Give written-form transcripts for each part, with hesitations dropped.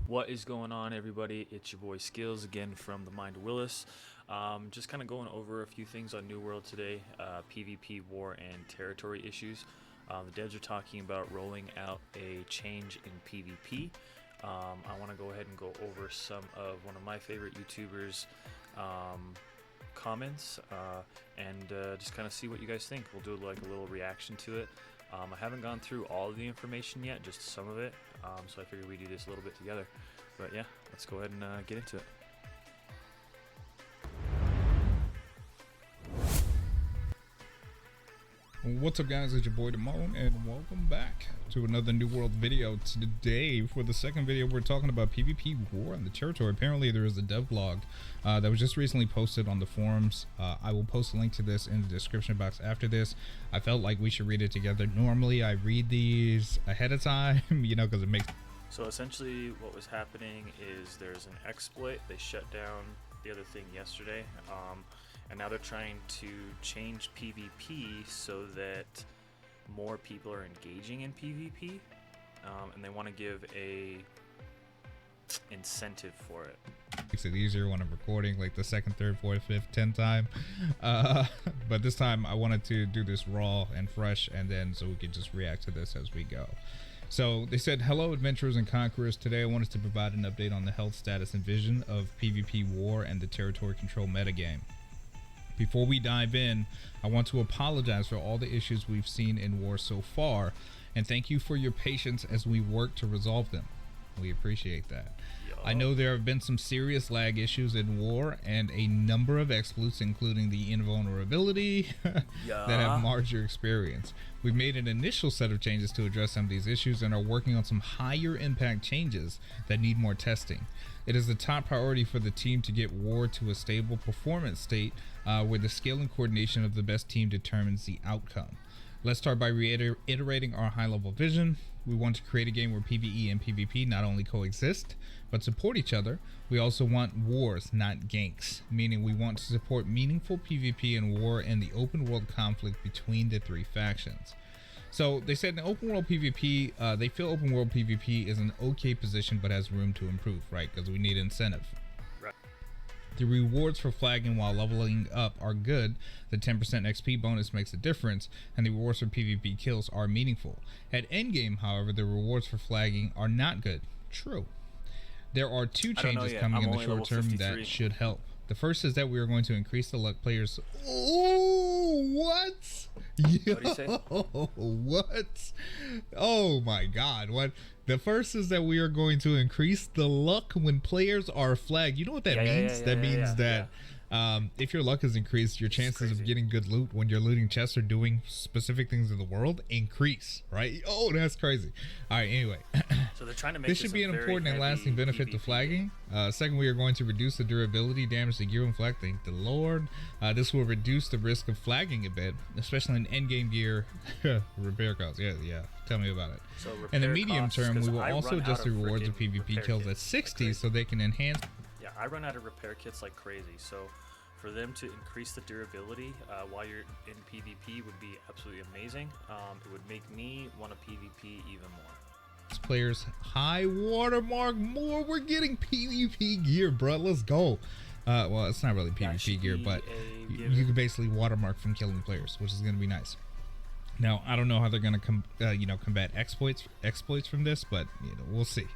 What is going on, everybody? It's your boy Skills again from the MindOfWillis. Just kind of going over a few things on New World today, PvP, war, and territory issues. The devs are talking about rolling out a change in PvP. I want to go ahead and go over some of one of my favorite YouTubers' comments and just kind of see what you guys think. We'll do like a little reaction to it. I haven't gone through all of the information yet, just some of it, so I figured we'd do this a little bit together. But yeah, let's go ahead and get into it. What's up, guys? It's your boy Damone, and welcome back to another New World video. Today, for the second video, we're talking about PvP war on the territory. Apparently, there is a devlog that was just recently posted on the forums. I will post a link to this in the description box after this. I felt like we should read it together. Normally, I read these ahead of time, you know, because it makes... So essentially, what was happening is there's an exploit. They shut down the other thing yesterday. And now they're trying to change PvP so that more people are engaging in PvP, and they want to give a incentive for it. Makes it easier when I'm recording like the second, third, fourth, fifth, 10th time. But this time I wanted to do this raw and fresh, and then so we could just react to this as we go. So they said, hello adventurers and conquerors. Today I wanted to provide an update on the health status and vision of PvP war and the territory control metagame. Before we dive in, I want to apologize for all the issues we've seen in war so far, and thank you for your patience as we work to resolve them. We appreciate that. I know there have been some serious lag issues in war and a number of exploits, including the invulnerability that have marred your experience. We've made an initial set of changes to address some of these issues and are working on some higher impact changes that need more testing. It is the top priority for the team to get war to a stable performance state where the skill and coordination of the best team determines the outcome. Let's start by reiterating our high-level vision. We want to create a game where PvE and PvP not only coexist, but support each other. We also want wars, not ganks, meaning we want to support meaningful PvP and war in the open world conflict between the three factions. So they said in open world PvP, they feel open world PvP is an okay position but has room to improve, right? Because we need incentive. The rewards for flagging while leveling up are good, the 10% XP bonus makes a difference, and the rewards for PvP kills are meaningful. At endgame, however, the rewards for flagging are not good. True. There are two changes coming in the short term that should help. The first is that we are going to increase the luck players. Oh, what? Yo, What do you say? what? Oh my God! What? The first is that we are going to increase the luck when players are flagged. You know what that means? That means that if your luck is increased, your chances of getting good loot when you're looting chests or doing specific things in the world increase, right? Oh, that's crazy. All right. Anyway. So they're trying to make this should be an important and lasting benefit to flagging. Second, we are going to reduce the durability damage to gear when flagged. Thank the Lord. This will reduce the risk of flagging a bit, especially in endgame gear repair costs. Yeah. Tell me about it. So in the medium term, we will also adjust the rewards of PvP kills at 60 so they can enhance. Yeah, I run out of repair kits like crazy. So for them to increase the durability while you're in PvP would be absolutely amazing. It would make me want to PvP even more. Players high watermark more. We're getting PvP gear, bro. Let's go. Well, it's not really PvP gear, but you can basically watermark from killing players, which is going to be nice. Now, I don't know how they're going to combat exploits from this, but we'll see.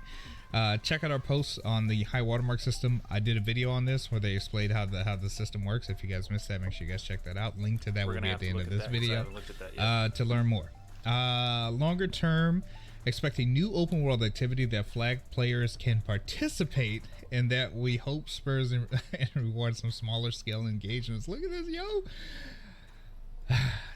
Check out our posts on the high watermark system. I did a video on this where they explained how the system works. If you guys missed that, make sure you guys check that out. Link to that will be at the end of this video to learn more. Longer term, expect a new open world activity that flag players can participate in that we hope spurs and rewards some smaller scale engagements. Look at this, yo.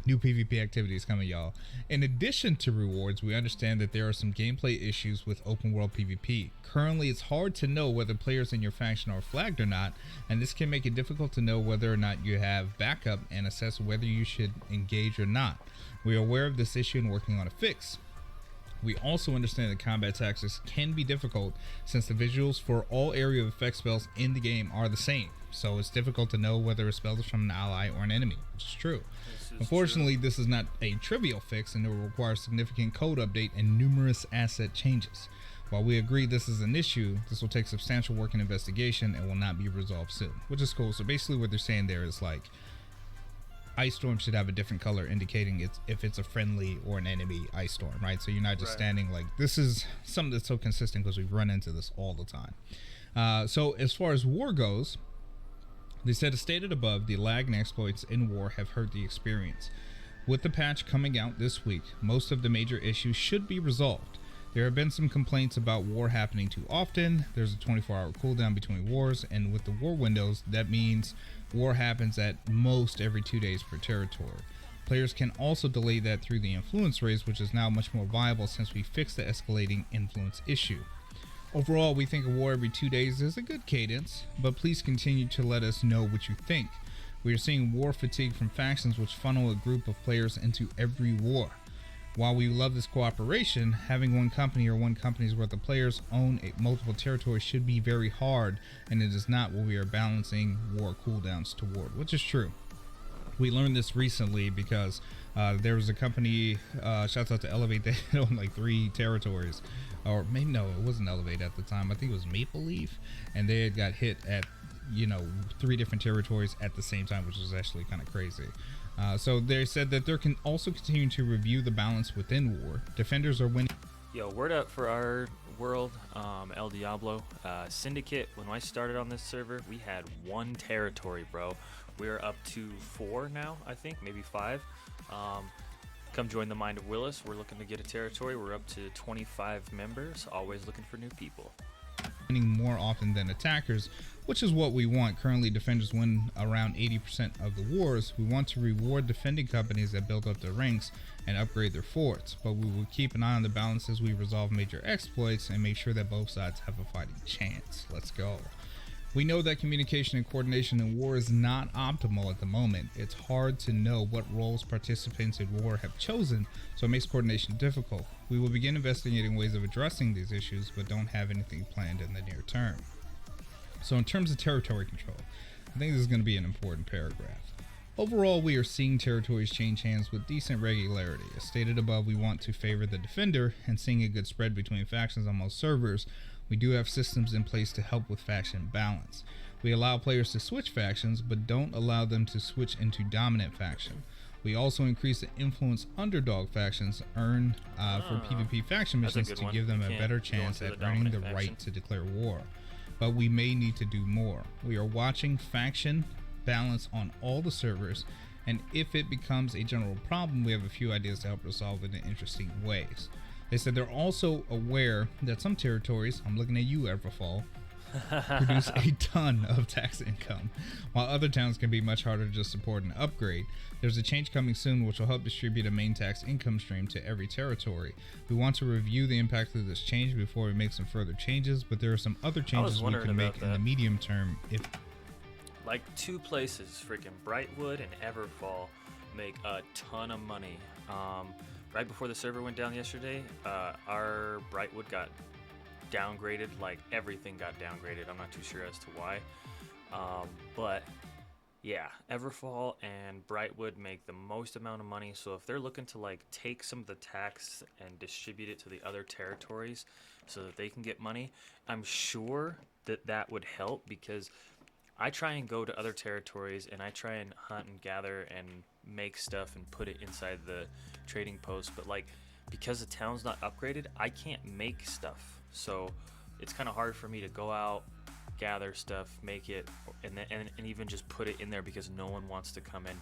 New PvP activities coming, y'all. In addition to rewards, we understand that there are some gameplay issues with open world PvP. Currently, it's hard to know whether players in your faction are flagged or not, and this can make it difficult to know whether or not you have backup and assess whether you should engage or not. We are aware of this issue and working on a fix. We also understand that combat tactics can be difficult since the visuals for all area of effect spells in the game are the same. So it's difficult to know whether a spell is from an ally or an enemy, which is true. Unfortunately, this is not a trivial fix and it will require significant code update and numerous asset changes. While we agree this is an issue, this will take substantial work and investigation and will not be resolved soon, which is cool. So basically what they're saying there is like ice storm should have a different color indicating if it's a friendly or an enemy ice storm, right? So you're not just standing like, this is something that's so consistent because we run into this all the time. So as far as war goes, they said, as stated above, the lag and exploits in war have hurt the experience. With the patch coming out this week, most of the major issues should be resolved. There have been some complaints about war happening too often. There's a 24-hour cooldown between wars, and with the war windows, that means war happens at most every 2 days per territory. Players can also delay that through the influence raise, which is now much more viable since we fixed the escalating influence issue. Overall, we think a war every 2 days is a good cadence, but please continue to let us know what you think. We are seeing war fatigue from factions which funnel a group of players into every war. While we love this cooperation, having one company or one company's worth of players own multiple territories should be very hard, and it is not what we are balancing war cooldowns toward, which is true. We learned this recently because there was a company, shouts out to Elevate, they owned like 3 territories, or maybe no, it wasn't Elevate at the time, I think it was Maple Leaf, and they had got hit at 3 different territories at the same time, which is actually kind of crazy. So they said that they're also continuing to review the balance within war. Defenders are winning. Yo, word up for our world, El Diablo. Syndicate, when I started on this server, we had 1 territory, bro. We're up to 4 now, I think, maybe 5. Come join the Mind of Willis. We're looking to get a territory. We're up to 25 members, always looking for new people. Winning more often than attackers, which is what we want. Currently, defenders win around 80% of the wars. We want to reward defending companies that build up their ranks and upgrade their forts, but we will keep an eye on the balance as we resolve major exploits and make sure that both sides have a fighting chance. Let's go. We know that communication and coordination in war is not optimal at the moment. It's hard to know what roles participants in war have chosen, so it makes coordination difficult. We will begin investigating ways of addressing these issues, but don't have anything planned in the near term. So in terms of territory control, I think this is going to be an important paragraph. Overall, we are seeing territories change hands with decent regularity. As stated above, we want to favor the defender, and seeing a good spread between factions on most servers, we do have systems in place to help with faction balance. We allow players to switch factions, but don't allow them to switch into dominant faction. We also increase the influence underdog factions earn for PvP faction missions to give them a better chance at earning the right to declare war. But we may need to do more. We are watching faction balance on all the servers, and if it becomes a general problem, we have a few ideas to help resolve it in interesting ways. They said they're also aware that some territories, I'm looking at you, Everfall, produce a ton of tax income, while other towns can be much harder to just support and upgrade. There's a change coming soon which will help distribute a main tax income stream to every territory. We want to review the impact of this change before we make some further changes, but there are some other changes we can make in the medium term. If like 2 places, freaking Brightwood and Everfall, make a ton of money. Right before the server went down yesterday, our Brightwood got downgraded, like everything got downgraded. I'm not too sure as to why. But yeah, Everfall and Brightwood make the most amount of money. So if they're looking to like take some of the tax and distribute it to the other territories so that they can get money, I'm sure that that would help, because I try and go to other territories and I try and hunt and gather and make stuff and put it inside the trading post, but like because the town's not upgraded, I can't make stuff, so it's kind of hard for me to go out, gather stuff, make it, and even just put it in there, because no one wants to come and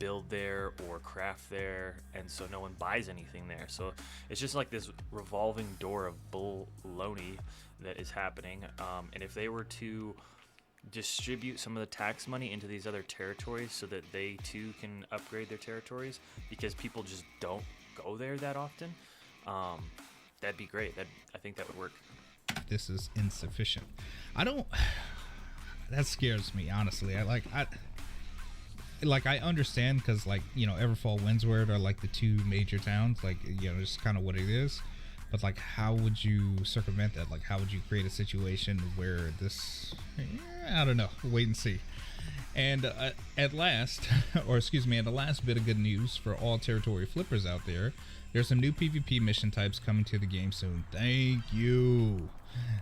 build there or craft there, and so no one buys anything there. So it's just like this revolving door of baloney that is happening. And if they were to distribute some of the tax money into these other territories so that they too can upgrade their territories, because people just don't go there that often, that'd be great. I think that would work. This is insufficient. That scares me, honestly. I understand, because like, you know, Everfall, Windsward are like the 2 major towns, like, you know, just kind of what it is. But like, how would you circumvent that? Like, how would you create a situation where this, I don't know, wait and see. And at last, or excuse me, and the last bit of good news for all territory flippers out there, There's some new PvP mission types coming to the game soon. Thank you.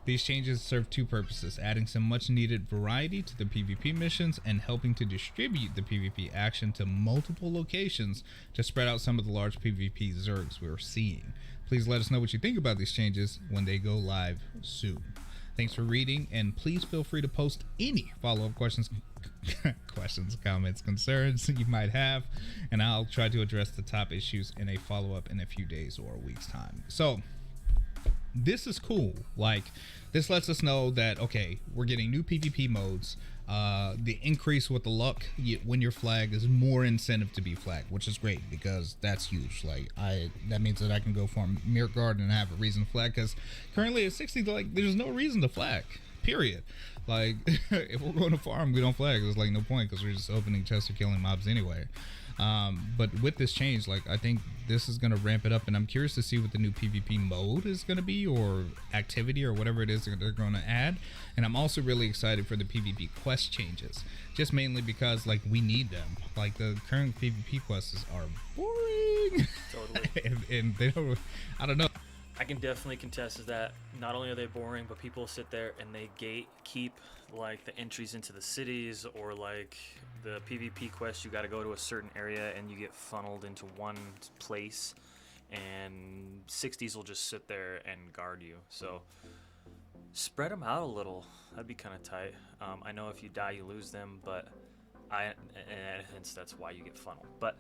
These changes serve two purposes: adding some much needed variety to the PvP missions and helping to distribute the PvP action to multiple locations to spread out some of the large PvP zergs we're seeing. Please let us know what you think about these changes when they go live soon. Thanks for reading, and please feel free to post any follow-up questions, comments, concerns you might have, and I'll try to address the top issues in a follow-up in a few days or a week's time. So this is cool. Like, this lets us know that, okay, we're getting new PvP modes. The increase with the luck when your flag is more incentive to be flagged, which is great because that's huge. Like, that means that I can go farm Mirror Guard and have a reason to flag, because currently at 60, like, there's no reason to flag, period. Like, if we're going to farm, we don't flag. There's like no point because we're just opening chests or killing mobs anyway. But with this change, like, I think this is going to ramp it up, and I'm curious to see what the new PvP mode is going to be, or activity, or whatever it is that they're going to add. And I'm also really excited for the PvP quest changes, just mainly because, like, we need them. Like, the current PvP quests are boring. Totally. and they don't, I don't know. I can definitely contest is that not only are they boring, but people sit there and they gatekeep like the entries into the cities, or like the PvP quest, you got to go to a certain area and you get funneled into one place, and 60s will just sit there and guard you. So spread them out a little. That'd be kind of tight. I know if you die, you lose them, but hence that's why you get funneled. But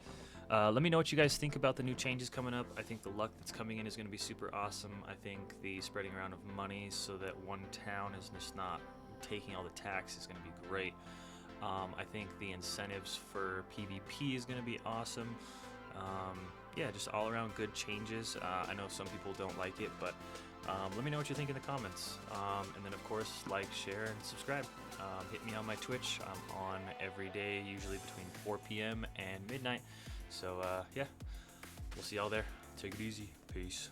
let me know what you guys think about the new changes coming up. I think the luck that's coming in is going to be super awesome. I think the spreading around of money so that one town is just not taking all the tax is going to be great. I think the incentives for PvP is going to be awesome. Yeah, just all around good changes. I know some people don't like it, but let me know what you think in the comments. And then, of course, like, share, and subscribe. Hit me on my Twitch. I'm on every day, usually between 4 p.m. and midnight. So, yeah, we'll see y'all there. Take it easy. Peace.